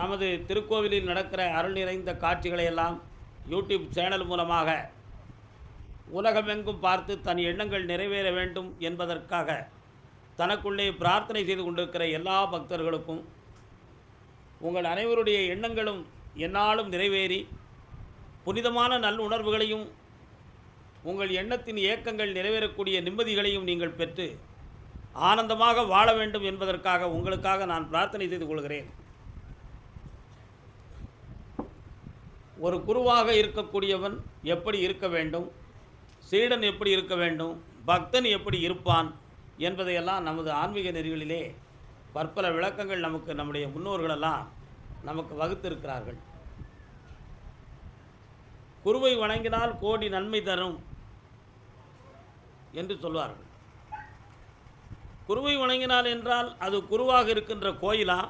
நமது திருக்கோவிலில் நடக்கிற அருள் நிறைந்த காட்சிகளை எல்லாம் யூடியூப் சேனல் மூலமாக உலகமெங்கும் பார்த்து தன் எண்ணங்கள் நிறைவேற வேண்டும் என்பதற்காக தனக்குள்ளே பிரார்த்தனை செய்து கொண்டிருக்கிற எல்லா பக்தர்களுக்கும் உங்கள் அனைவருடைய எண்ணங்களும் எந்நாளும் நிறைவேறி புனிதமான நல்லுணர்வுகளையும் உங்கள் எண்ணத்தின் இயக்கங்கள் நிறைவேறக்கூடிய நிம்மதிகளையும் நீங்கள் பெற்று ஆனந்தமாக வாழ வேண்டும் என்பதற்காக உங்களுக்காக நான் பிரார்த்தனை செய்து கொள்கிறேன். ஒரு குருவாக இருக்கக்கூடியவன் எப்படி இருக்க வேண்டும், சீடன் எப்படி இருக்க வேண்டும், பக்தன் எப்படி இருப்பான் என்பதையெல்லாம் நமது ஆன்மீக நெறிகளிலே பற்பல விளக்கங்கள் நம்முடைய முன்னோர்களெல்லாம் நமக்கு வகுத்திருக்கிறார்கள். குருவை வணங்கினால் கோடி நன்மை தரும் என்று சொல்வார்கள். குருவை வணங்கினால் என்றால் அது குருவாக இருக்கின்ற கோயிலா,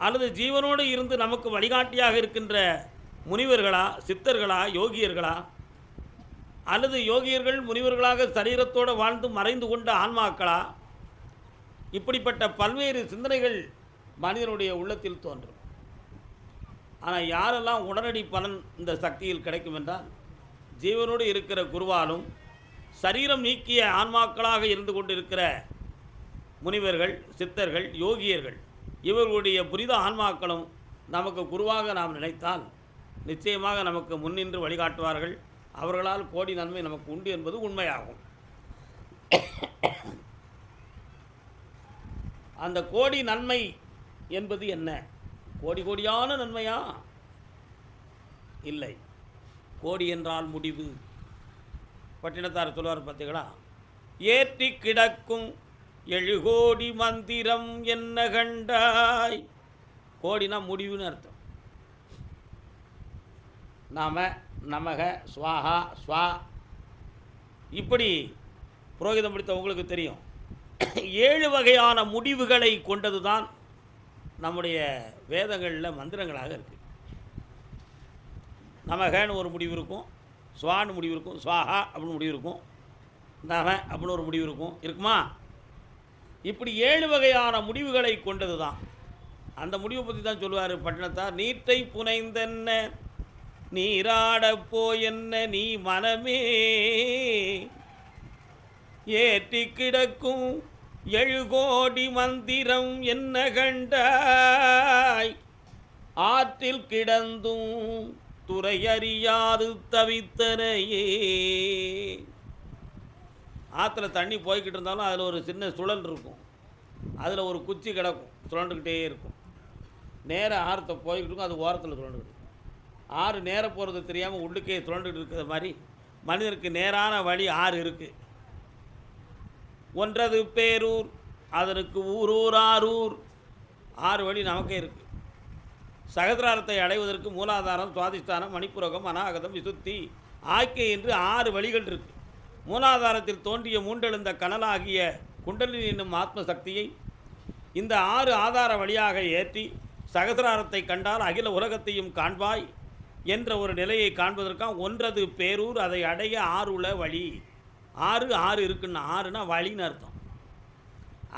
அல்லது ஜீவனோடு இருந்து நமக்கு வழிகாட்டியாக இருக்கின்ற முனிவர்களா, சித்தர்களா, யோகியர்களா, அல்லது யோகியர்கள் முனிவர்களாக சரீரத்தோடு வாழ்ந்து மறைந்து கொண்ட ஆன்மாக்களா, இப்படிப்பட்ட பல்வேறு சிந்தனைகள் மனிதனுடைய உள்ளத்தில் தோன்றும். ஆனால் யாரெல்லாம் உடனடி பலன் இந்த சக்தியில் கிடைக்கும் என்றால், ஜீவனோடு இருக்கிற குருவாலும் சரீரம் நீக்கிய ஆன்மாக்களாக இருந்து கொண்டிருக்கிற முனிவர்கள், சித்தர்கள், யோகியர்கள், இவர்களுடைய புனித ஆன்மாக்களும் நமக்கு குருவாக நாம் நினைத்தால் நிச்சயமாக நமக்கு முன்னின்று வழிகாட்டுவார்கள். அவர்களால் கோடி நன்மை நமக்கு உண்டு என்பது உண்மையாகும். அந்த கோடி நன்மை என்பது என்ன? கோடி கோடியான நன்மையா? இல்லை. கோடி என்றால் முடிவு. பட்டினத்தார் சொல்வார் பார்த்தீங்களா, ஏற்றி கிடக்கும் 7 கோடி மந்திரம் என்ன கண்டாய். கோடினா முடிவுன்னு அர்த்தம். நாம, நமக, ஸ்வாஹா, ஸ்வா, இப்படி புரோகிதம் படித்த உங்களுக்கு தெரியும். 7 வகையான முடிவுகளை கொண்டது தான் நம்முடைய வேதங்களில் மந்திரங்களாக இருக்குது. நமகன்னு ஒரு முடிவு இருக்கும், ஸ்வான்னு முடிவு இருக்கும், ஸ்வாஹா அப்படின்னு முடிவு இருக்கும், நம அப்படின்னு ஒரு முடிவு இருக்குமா? இப்படி 7 வகையான முடிவுகளை கொண்டது தான். அந்த முடிவை பற்றி தான் சொல்லுவார் பட்டினத்தார். நீற்றை புனைந்தென்ன நீராடப்போ என்ன நீ மனமே, ஏற்றி கிடக்கும் 7 கோடி மந்திரம் என்ன கண்டாய், ஆற்றில் கிடந்தும் துறையறியாது தவித்தனையே. ஆற்றுல தண்ணி போய்கிட்டு இருந்தாலும் அதில் ஒரு சின்ன சுழல் இருக்கும், அதில் ஒரு குச்சி கிடக்கும், சுழண்டுக்கிட்டே இருக்கும். நேராக ஆறுத்தை போய்கிட்டு இருக்கும், அது ஓரத்தில் சுழண்டுக்கிட்டு. ஆறு நேர போகிறது தெரியாமல் உள்ளுக்கே சுழண்டுக்கிட்டு இருக்கிற மாதிரி மனிதனுக்கு நேரான வழி ஆறு இருக்குது. ஒன்றது பேரூர், அதற்கு ஊரூர் ஆரூர், 6 வழி நமக்கே இருக்குது. சகசிராரத்தை அடைவதற்கு மூலாதாரம், சுவாதிஷ்டானம், மணிப்புரகம், அநாகதம், விசுத்தி, ஆக்கை என்று 6 வழிகள் இருக்குது. மூலாதாரத்தில் தோன்றிய மூண்டெழுந்த கனலாகிய குண்டலினி என்னும் ஆத்ம சக்தியை இந்த 6 ஆதார வழியாக ஏற்றி சகசிராரத்தை கண்டால் அகில உலகத்தையும் காண்பாய் என்ற ஒரு நிலையை காண்பதற்காக ஒன்றது பேரூர், அதை அடைய 6 உள்ள வழி. 6 இருக்குன்னா 6னா வழின்னு அர்த்தம்.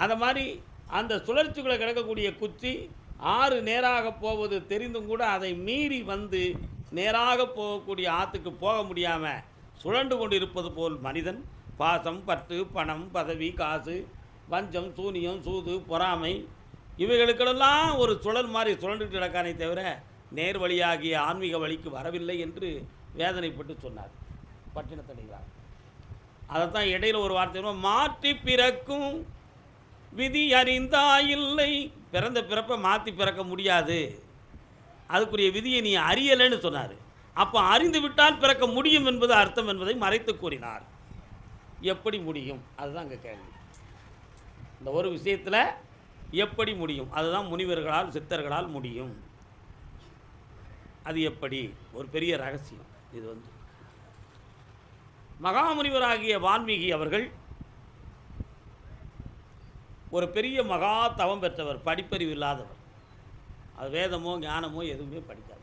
அதை மாதிரி அந்த சுழற்சிகளை கிடக்கக்கூடிய குச்சி 6 நேராக போவது தெரிந்தும் கூட அதை மீறி வந்து நேராக போகக்கூடிய ஆற்றுக்கு போக முடியாமல் சுழண்டு கொண்டு இருப்பது போல் மனிதன் பாசம், பற்று, பணம், பதவி, காசு, வஞ்சம், சூனியம், சூது, பொறாமை, இவைகளுக்கெல்லாம் ஒரு சுழல் மாதிரி சுழண்டுட்டு கிடக்கானே தவிர நேர் வழியாகிய ஆன்மீக வழிக்கு வரவில்லை என்று வேதனைப்பட்டு சொன்னார் பட்டினத்தடிகளார். அதைத்தான் இடையில் ஒரு வார்த்தை, மாற்றி பிறக்கும் விதி அறிந்தாயில்லை. பிறந்த பிறப்பை மாற்றி பிறக்க முடியாது, அதுக்குரிய விதியை நீ அறியலைன்னு சொன்னார். அப்போ அறிந்து விட்டால் பிறக்க முடியும் என்பது அர்த்தம் என்பதை மறைத்து கூறினார். எப்படி முடியும்? அதுதான் அங்கே கேள்வி. இந்த ஒரு விஷயத்தில் எப்படி முடியும்? அதுதான் முனிவர்களால், சித்தர்களால் முடியும். அது எப்படி? ஒரு பெரிய ரகசியம் இது. மகாமுனிவராகிய வால்மீகி அவர்கள் ஒரு பெரிய மகா தவம் பெற்றவர், படிப்பறிவு இல்லாதவர். அது வேதமோ ஞானமோ எதுவுமே படிக்காதவர்.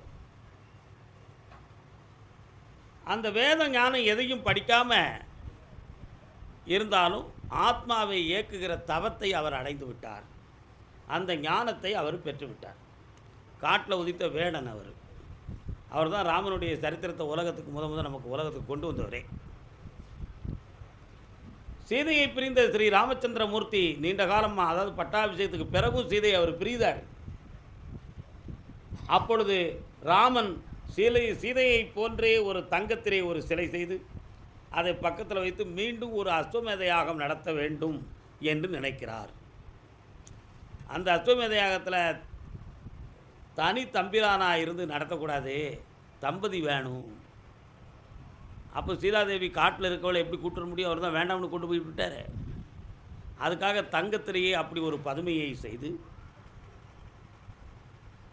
அந்த வேத ஞானம் எதையும் படிக்காமல் இருந்தாலும் ஆத்மாவை இயக்குகிற தவத்தை அவர் அடைந்து விட்டார். அந்த ஞானத்தை அவர் பெற்றுவிட்டார். காட்டில் உதித்த வேடன் அவர் தான் ராமனுடைய சரித்திரத்தை உலகத்துக்கு முத நமக்கு உலகத்துக்கு கொண்டு வந்தவரே. சீதையை பிரிந்த ஸ்ரீ ராமச்சந்திரமூர்த்தி நீண்ட காலமாக, அதாவது பட்டாபிஷேகத்துக்கு பிறகும் சீதையை அவர் பிரிந்தார். அப்பொழுது ராமன் சீதையை போன்றே ஒரு தங்கத்திலே ஒரு சிலை செய்து அதை பக்கத்தில் வைத்து மீண்டும் ஒரு அஸ்வமேத யாகம் நடத்த வேண்டும் என்று நினைக்கிறார். அந்த அஸ்வமேத யாகத்தில் தனி தம்பிரானாக இருந்து நடத்தக்கூடாது, தம்பதி வேணும். அப்போ சீதாதேவி காட்டில் இருக்கவளை எப்படி கூப்பிட முடியும்? அவர் தான் வேண்டாம்னு கொண்டு போய் விட்டார். அதுக்காக தங்கத்திலேயே அப்படி ஒரு பதுமையை செய்து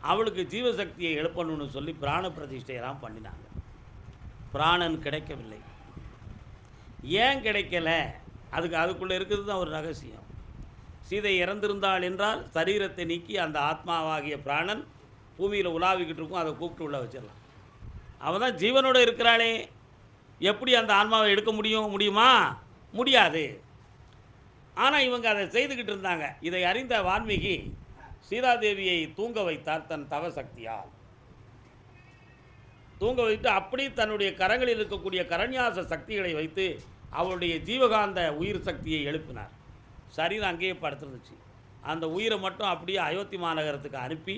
அவளுக்கு ஜீவசக்தியை எழுப்பணும்னு சொல்லி பிராண பிரதிஷ்டையெல்லாம் பண்ணினாங்க. பிராணன் கிடைக்கவில்லை. ஏன் கிடைக்கல? அதுக்குள்ளே இருக்கிறது தான் ஒரு ரகசியம். சீதை இறந்திருந்தாள் என்றால் சரீரத்தை நீக்கி அந்த ஆத்மாவாகிய பிராணன் பூமியில் உலாவிக்கிட்டு இருக்கும், அதை கூப்பிட்டு உள்ள வச்சிடலாம். அவன் தான் ஜீவனோடு இருக்கிறாளே, எப்படி அந்த ஆன்மாவை எடுக்க முடியுமா? முடியாது. ஆனால் இவங்க அதை செய்துக்கிட்டு இருந்தாங்க. இதை அறிந்த வால்மீகி சீதாதேவியை தூங்க வைத்தார் தன் தவசக்தியால். தூங்க வைத்து அப்படி தன்னுடைய கரங்களில் இருக்கக்கூடிய கரண்யாச சக்திகளை வைத்து அவளுடைய ஜீவகாந்த உயிர் சக்தியை எழுப்பினார். சரீரம் அங்கேயே படுத்துருந்துச்சு. அந்த உயிரை மட்டும் அப்படியே அயோத்தி மாநகரத்துக்கு அனுப்பி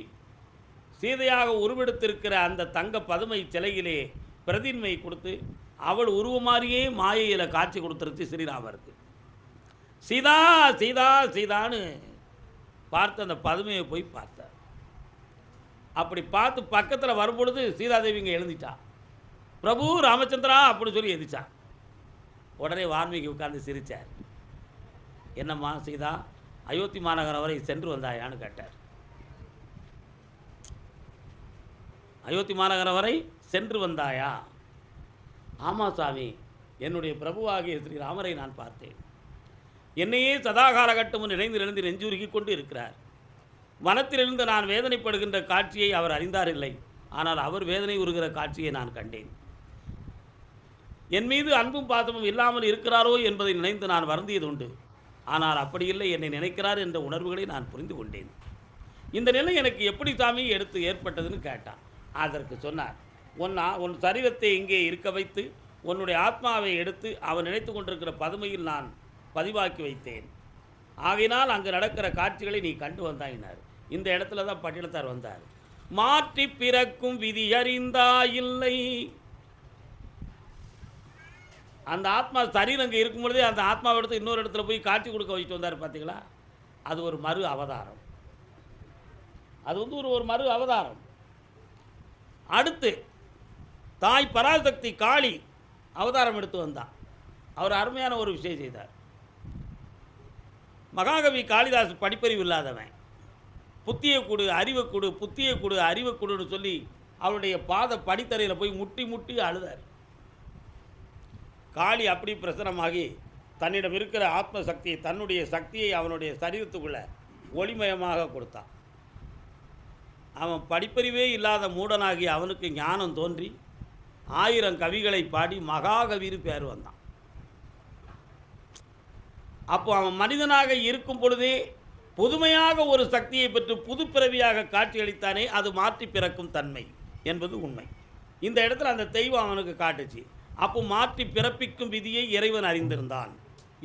சீதையாக உருவெடுத்திருக்கிற அந்த தங்க பதுமை சிலையிலே பிரதின்மை கொடுத்து அவள் உருவமாரியே மாயையில் காட்சி கொடுத்துருச்சு ஸ்ரீராமருக்கு. சீதா சீதா சீதான்னு பார்த்து அந்த பதுமையை போய் பார்த்தார். அப்படி பார்த்து பக்கத்தில் வரும்பொழுது சீதாதேவி இங்கே எழுந்திட்டா. பிரபு ராமச்சந்திரா அப்படின்னு சொல்லி எழுதிச்சா. உடனே வால்மீகி உட்கார்ந்து சிரித்தார். என்னம்மா சீதா, அயோத்தி மாநகரம் வரை சென்று வந்தாயான்னு கேட்டார். அயோத்தி மாநகரம் வரை சென்று வந்தாயா? ஆமாம் சாமி, என்னுடைய பிரபுவாகிய ஸ்ரீராமரை நான் பார்த்தேன். என்னையே சதாகாலகட்டமும் நினைந்து நெஞ்சுருகி கொண்டு இருக்கிறார். வனத்திலிருந்து நான் வேதனைப்படுகின்ற காட்சியை அவர் அறிந்தார் இல்லை, ஆனால் அவர் வேதனை உருகிற காட்சியை நான் கண்டேன். என் மீது அன்பும் பாசமும் இல்லாமல் இருக்கிறாரோ என்பதை நினைத்து நான் வருந்தியது உண்டு. ஆனால் அப்படி இல்லை, என்னை நினைக்கிறார் என்ற உணர்வுகளை நான் புரிந்து கொண்டேன். இந்த நிலை எனக்கு எப்படி சாமி எடுத்து ஏற்பட்டதுன்னு கேட்டான். அதற்கு சொன்னார், உன் சரீரத்தை இங்கே இருக்க வைத்து உன்னுடைய ஆத்மாவை எடுத்து அவன் நினைத்து கொண்டிருக்கிற பதுமையில் நான் பதிவாக்கி வைத்தேன். ஆகையினால் அங்கு நடக்கிற காட்சிகளை நீ கண்டு வந்தாயினார். இந்த இடத்துல தான் பட்டினத்தார் வந்தார். மாற்றி பிறக்கும் விதி அறிந்தாயில்லை. அந்த ஆத்மா சரீரம் அங்கே இருக்கும் பொழுதே அந்த ஆத்மாவை எடுத்து இன்னொரு இடத்துல போய் காட்சி கொடுக்க வச்சுட்டு வந்தார். பார்த்தீங்களா? அது ஒரு மறு அவதாரம். அது ஒரு மறு அவதாரம். அடுத்து தாய் பராசக்தி காளி அவதாரம் எடுத்து வந்தார். அவர் அருமையான ஒரு விஷயம் செய்தார். மகாகவி காளிதாஸ் படிப்பறிவு இல்லாதவன், புத்தியை கொடு அறிவை கொடு, புத்தியை கொடு அறிவை கொடுன்னு சொல்லி அவருடைய பாத படித்தரையில் போய் முட்டி முட்டி அழுதார். காளி அப்படி பிரசனமாகி தன்னிடம் இருக்கிற ஆத்ம சக்தியை, தன்னுடைய சக்தியை அவனுடைய சரீரத்துக்குள்ளே ஒளிமயமாக கொடுத்தான். அவன் படிப்பறிவே இல்லாத மூடனாகி அவனுக்கு ஞானம் தோன்றி 1000 கவிகளை பாடி மகாகவின்னு பேர் வந்தான். அப்போ அவன் மனிதனாக இருக்கும் பொழுதே புதுமையாக ஒரு சக்தியை பெற்று புது பிறவியாக காட்சியளித்தானே, அது மாற்றி பிறக்கும் தன்மை என்பது உண்மை. இந்த இடத்துல அந்த தெய்வம் அவனுக்கு காட்டுச்சு. அப்போ மாற்றி பிறப்பிக்கும் விதியை இறைவன் அறிந்திருந்தான்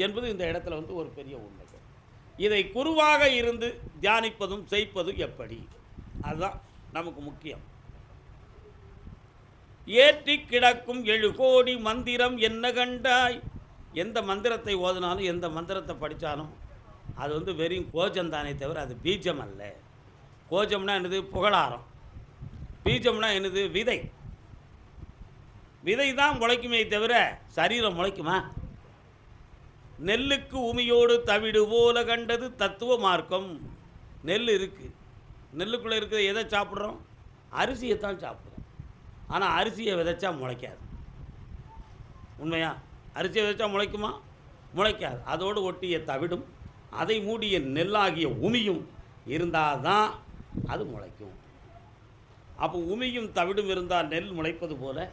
என்பது இந்த இடத்துல ஒரு பெரிய உண்மை. இதை குருவாக இருந்து தியானிப்பதும் செய்ப்பதும் எப்படி, அதுதான் நமக்கு முக்கியம். ஏற்றி கிடக்கும் 7 கோடி மந்திரம் என்ன கண்டாய். எந்த மந்திரத்தை ஓதினாலும் எந்த மந்திரத்தை படித்தாலும் அது வெறும் கோஜம்தானே தவிர அது பீஜம் அல்ல. கோஜம்னா என்னது? புகழாரம். பீஜம்னா என்னது? விதை. விதை தான் முளைக்குமே தவிர சரீரம் முளைக்குமா? நெல்லுக்கு உமியோடு தவிடு போல கண்டது தத்துவ மார்க்கம். நெல் இருக்குது, நெல்லுக்குள்ளே இருக்கிற எதை சாப்பிட்றோம்? அரிசியை தான் சாப்பிட்றோம். ஆனால் அரிசியை விதைச்சா முளைக்காது. உண்மையா? அரிசியை விதைச்சா முளைக்குமா? முளைக்காது. அதோடு ஒட்டிய தவிடும் அதை மூடிய நெல்லாகிய உமியும் இருந்தால் தான் அது முளைக்கும். அப்போ உமியும் தவிடும் இருந்தால் நெல் முளைப்பது போல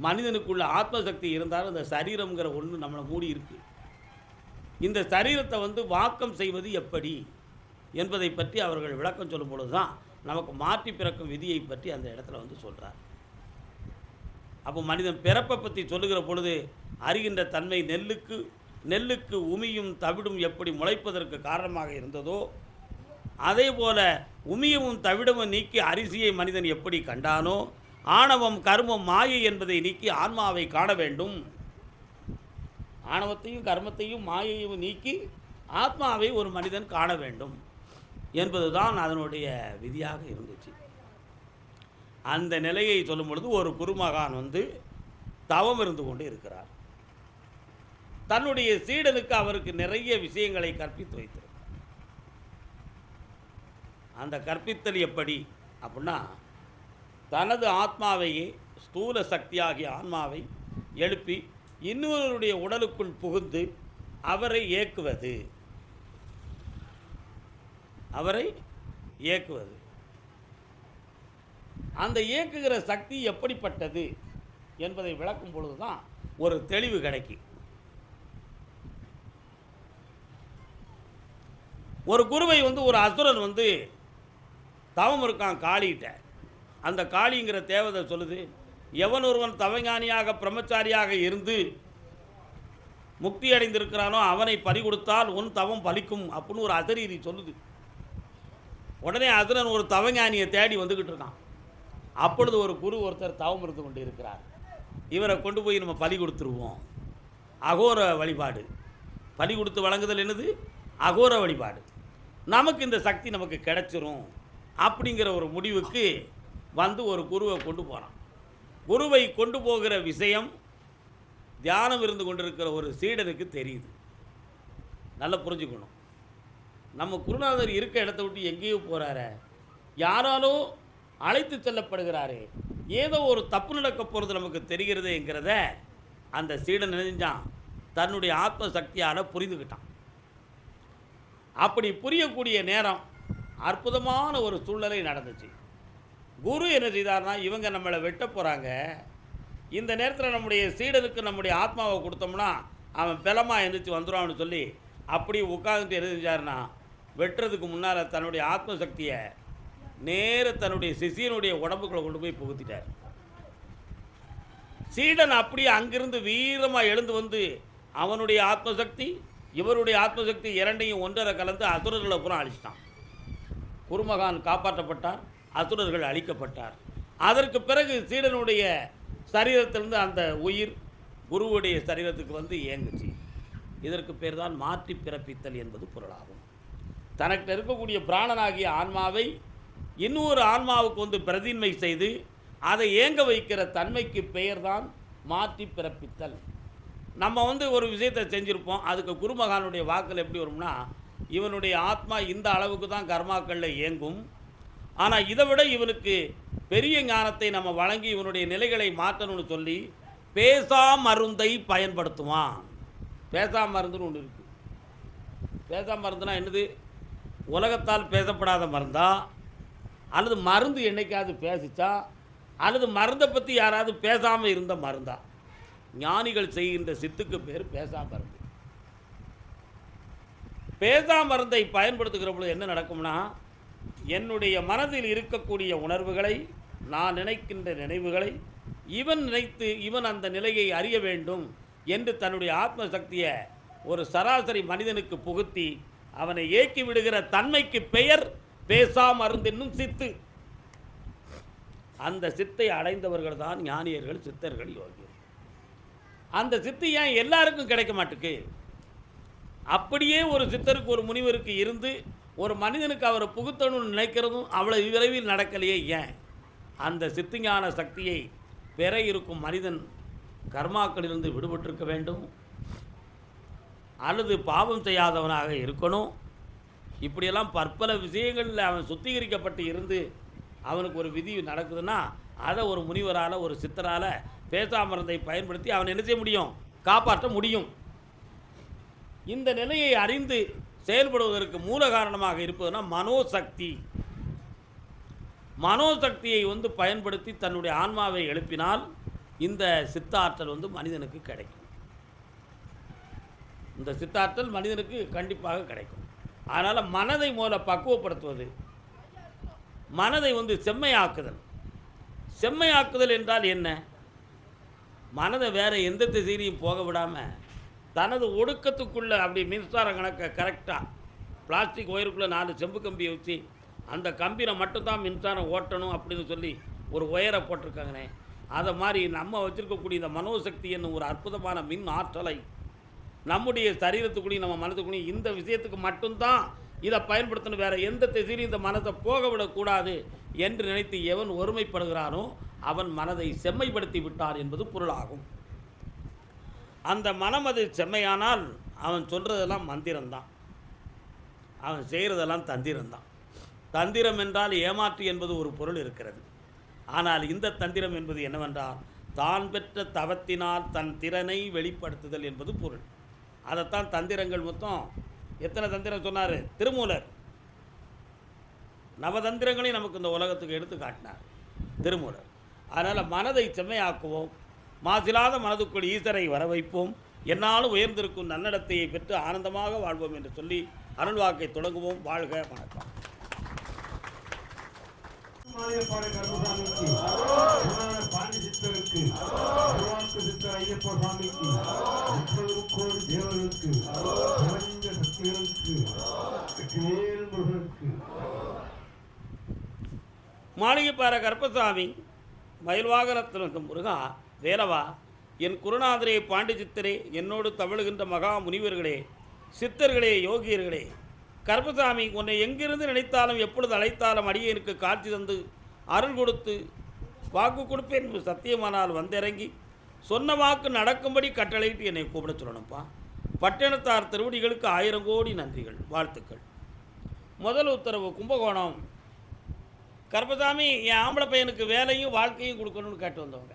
மனிதனுக்குள்ள ஆத்மசக்தி இருந்தாலும் இந்த சரீரம்ங்கிற ஒன்று நம்மளை மூடி இருக்குது. இந்த சரீரத்தை வாக்கம் செய்வது எப்படி என்பதை பற்றி அவர்கள் விளக்கம் சொல்லும் பொழுது தான் நமக்கு மாற்றி பிறக்கும் விதியை பற்றி அந்த இடத்துல வந்து சொல்கிறார். அப்போ மனிதன் பிறப்பை பற்றி சொல்லுகிற பொழுது அறிகின்ற தன்மை நெல்லுக்கு உமியும் தவிடும் எப்படி முளைப்பதற்கு காரணமாக இருந்ததோ, அதே போல உமியமும் தவிடமும் நீக்கி அரிசியை மனிதன் எப்படி கண்டானோ, ஆணவம் கர்மம் மாயை என்பதை நீக்கி ஆன்மாவை காண வேண்டும். ஆணவத்தையும் கர்மத்தையும் மாயையும் நீக்கி ஆத்மாவை ஒரு மனிதன் காண வேண்டும் என்பதுதான் அதனுடைய விதியாக இருந்துச்சு. அந்த நிலையை சொல்லும் பொழுது ஒரு குருமகான் வந்து தவம் இருந்து கொண்டு இருக்கிறார். தன்னுடைய சீடனுக்கு அவருக்கு நிறைய விஷயங்களை கற்பித்து வைத்திருக்கிறார். அந்த கற்பித்தல் எப்படி அப்படின்னா, தனது ஆத்மாவையே ஸ்தூல சக்தியாகிய ஆன்மாவை எழுப்பி இன்னொருடைய உடலுக்குள் புகுந்து அவரை இயக்குவது. அந்த இயக்குகிற சக்தி எப்படிப்பட்டது என்பதை விளக்கும் பொழுதுதான் ஒரு தெளிவு கிடைக்கும். ஒரு குருவை வந்து ஒரு அசுரன் வந்து தவம் இருக்கான் காளிகிட்ட. அந்த காளிங்கிற தேவதை சொல்லுது, எவன் ஒருவன் தவஞானியாக பிரம்மச்சாரியாக இருந்து முக்தி அடைந்திருக்கிறானோ அவனை பறி கொடுத்தால் உன் தவம் பலிக்கும் அப்படின்னு ஒரு அசரீரி சொல்லுது. உடனே அசுரன் ஒரு தவஞானியை தேடி வந்துக்கிட்டு இருக்கான். அப்பொழுது ஒரு குரு ஒருத்தர் தவம் இருந்து கொண்டு இருக்கிறார். இவரை கொண்டு போய் நம்ம பலி கொடுத்துருவோம். அகோர வழிபாடு, பலி கொடுத்து வழங்குதல் என்னது? அகோர வழிபாடு. நமக்கு இந்த சக்தி நமக்கு கிடைச்சிரும் அப்படிங்கிற ஒரு முடிவுக்கு வந்து ஒரு குருவை கொண்டு போகிறான். குருவை கொண்டு போகிற விஷயம் தியானம் இருந்து கொண்டிருக்கிற ஒரு சீடனுக்கு தெரியுது. நல்லா புரிஞ்சுக்கணும். நம்ம குருநாதர் இருக்க இடத்த விட்டு எங்கேயோ போகிறார, யாராலோ அழைத்து செல்லப்படுகிறாரு, ஏதோ ஒரு தப்பு நடக்க போகிறது நமக்கு தெரிகிறதுங்கிறத அந்த சீடன் நினைஞ்சான், தன்னுடைய ஆத்ம சக்தியால் புரிந்துக்கிட்டான். அப்படி புரியக்கூடிய நேரம் அற்புதமான ஒரு சூழ்நிலை நடந்துச்சு. குரு என்ன செய்தார்னா, இவங்க நம்மளை வெட்ட போகிறாங்க, இந்த நேரத்தில் நம்முடைய சீடனுக்கு நம்முடைய ஆத்மாவை கொடுத்தோம்னா அவன் பலமாக எழுந்திரிச்சு வந்துடுவான்னு சொல்லி அப்படி உட்காந்துட்டு என்ன செஞ்சார்னா, வெட்டுறதுக்கு முன்னால் தன்னுடைய ஆத்ம சக்தியை நேர தன்னுடைய சிஷியனுடைய உடம்புக்குள்ளே கொண்டு போய் புகுத்திட்டார். சீடன் அப்படியே அங்கிருந்து வீரமாக எழுந்து வந்து அவனுடைய ஆத்மசக்தி இவருடைய ஆத்மசக்தி இரண்டையும் ஒன்றரை கலந்து அசுரர்களை புறம் அழிச்சிட்டான். குருமகான் காப்பாற்றப்பட்டார், அசுரர்கள் அழிக்கப்பட்டார். அதற்கு பிறகு சீடனுடைய சரீரத்திலிருந்து அந்த உயிர் குருவுடைய சரீரத்துக்கு வந்து இயங்குச்சு. இதற்கு பேர் தான் மாற்றி பிறப்பித்தல் என்பது பொருளாகும். தனக்கு இருக்கக்கூடிய பிராணனாகிய ஆன்மாவை இன்னொரு ஆன்மாவுக்கு வந்து பிரதின்மை செய்து அதை இயங்க வைக்கிற தன்மைக்கு பெயர் தான் மாற்றி பிறப்பித்தல். நம்ம வந்து ஒரு விஷயத்தை செஞ்சுருப்போம், அதுக்கு குருமகானுடைய வாக்கள் எப்படி வரும்னா, இவனுடைய ஆத்மா இந்த அளவுக்கு தான் கர்மாக்களில் இயங்கும், ஆனால் இதை விட இவனுக்கு பெரிய ஞானத்தை நம்ம வழங்கி இவனுடைய நிலைகளை மாற்றணும்னு சொல்லி பேசா மருந்தை பயன்படுத்துவான். பேசா மருந்துன்னு ஒன்று இருக்குது. பேசா மருந்துனா என்னது? உலகத்தால் பேசப்படாத மருந்தா, அல்லது மருந்து என்னைக்காவது பேசிச்சா, அல்லது மருந்தை பற்றி யாராவது பேசாமல் இருந்த மருந்தா? ஞானிகள் செய்கின்ற சித்துக்கு பேர் பேசா மருந்து. பேசா மருந்தை பயன்படுத்துகிற பொழுது என்ன நடக்கும்னா, என்னுடைய மனதில் இருக்கக்கூடிய உணர்வுகளை, நான் நினைக்கின்ற நினைவுகளை இவன் நினைத்து இவன் அந்த நிலையை அறிய வேண்டும் என்று தன்னுடைய ஆத்ம சக்தியை ஒரு சராசரி மனிதனுக்கு புகுத்தி அவனை ஏக்கி விடுகிற தன்மைக்கு பெயர் பேசா மருந்து என்னும் சித்து. அந்த சித்தை அடைந்தவர்கள் தான் ஞானியர்கள், சித்தர்கள், யோகியர்கள். அந்த சித்து ஏன் எல்லாருக்கும் கிடைக்க மாட்டுக்கு? அப்படியே ஒரு சித்தருக்கு ஒரு முனிவருக்கு இருந்து ஒரு மனிதனுக்கு அவரை புகுத்தணும்னு நினைக்கிறதும் அவ்வளோ விரைவில் நடக்கலையே ஏன்? அந்த சித்துஞான சக்தியை பெற இருக்கும் மனிதன் கர்மாக்களிலிருந்து விடுபட்டிருக்க வேண்டும், அல்லது பாவம் செய்யாதவனாக இருக்கணும். இப்படியெல்லாம் பற்பல விஷயங்களில் அவன் சுத்திகரிக்கப்பட்டு இருந்து அவனுக்கு ஒரு விதி நடக்குதுன்னா அதை ஒரு முனிவரால், ஒரு சித்தரால் பேசா மருந்தை பயன்படுத்தி அவன் என்ன செய்ய முடியும்? காப்பாற்ற முடியும். இந்த நிலையை அறிந்து செயல்படுவதற்கு மூல காரணமாக இருப்பதுன்னா மனோசக்தி. மனோசக்தியை வந்து பயன்படுத்தி தன்னுடைய ஆன்மாவை எழுப்பினால் இந்த சித்தாற்றல் வந்து மனிதனுக்கு கிடைக்கும். இந்த சித்தாற்றல் மனிதனுக்கு கண்டிப்பாக கிடைக்கும். அதனால் மனதை மூல பக்குவப்படுத்துவது, மனதை செம்மையாக்குதல். செம்மையாக்குதல் என்றால் என்ன? மனதை வேறு எந்த திசையிலையும் போக விடாமல் தனது ஒடுக்கத்துக்குள்ளே அப்படி மின்சார கணக்கை கரெக்டாக பிளாஸ்டிக் ஒயருக்குள்ளே 4 செம்பு கம்பியை வச்சு அந்த கம்பியில் மட்டும்தான் மின்சாரம் ஓட்டணும் அப்படின்னு சொல்லி ஒரு ஒயரை போட்டிருக்காங்கண்ணே. அதை மாதிரி நம்ம வச்சுருக்கக்கூடிய இந்த மனோசக்தி என்னும் ஒரு அற்புதமான மின் ஆற்றலை நம்முடைய சரீரத்துக்குள்ளேயும் நம்ம மனதுக்குள்ளேயும் இந்த விஷயத்துக்கு மட்டும்தான் இதை பயன்படுத்தணும், வேறு எந்த திசையிலும் இந்த மனதை போக விடக்கூடாது என்று நினைத்து எவன் ஒருமைப்படுகிறானோ அவன் மனதை செம்மைப்படுத்தி விட்டான் என்பது பொருளாகும். அந்த மனம் அது செம்மையானால் அவன் சொல்கிறதெல்லாம் மந்திரம்தான், அவன் செய்கிறதெல்லாம் தந்திரம்தான். தந்திரம் என்றால் ஏமாற்று என்பது ஒரு பொருள் இருக்கிறது. ஆனால் இந்த தந்திரம் என்பது என்னவென்றால் தான் பெற்ற தவத்தினால் தன் திறனை வெளிப்படுத்துதல் என்பது பொருள். அதைத்தான் தந்திரங்கள் மொத்தம் எத்தனை தந்திரம் சொன்னார் திருமூலர். நவதந்திரங்களையும் நமக்கு இந்த உலகத்துக்கு எடுத்து காட்டினார் திருமூலர். அதனால் மனதை செம்மையாக்குவோம், மாசிலாத மனதுக்குள் ஈசரை வர வைப்போம், என்னாலும் உயர்ந்திருக்கும் நன்னடத்தையை பெற்று ஆனந்தமாக வாழ்வோம் என்று சொல்லி அருள்வாக்கை தொடங்குவோம். வாழ்க, வணக்கம். மாளிகைப்பாறை கருப்பசாமி மயில்வாகனத்திற்கு முருகா வேலவா, என் குருநாதரே பாண்டி சித்தரே, என்னோடு தவழுகின்ற மகா முனிவர்களே, சித்தர்களே, யோகியர்களே, கருப்பசாமி உன்னை எங்கிருந்து நினைத்தாலும் எப்பொழுது அழைத்தாலும் அடியேனுக்கு காட்சி தந்து அருள் கொடுத்து வாக்கு கொடுப்பேன் என்று சத்தியமானால் வந்திறங்கி சொன்ன வாக்கு நடக்கும்படி கட்டளையிட்டு என்னை கூப்பிட சொல்லணும்ப்பா. பட்டணத்தார் திருவடிகளுக்கு 1000 கோடி நன்றிகள், வாழ்த்துக்கள். முதல் உத்தரவு கும்பகோணம். கருப்பசாமி என் ஆம்பளை பையனுக்கு வேலையும் வாழ்க்கையும் கொடுக்கணும்னு கேட்டு வந்தவங்க.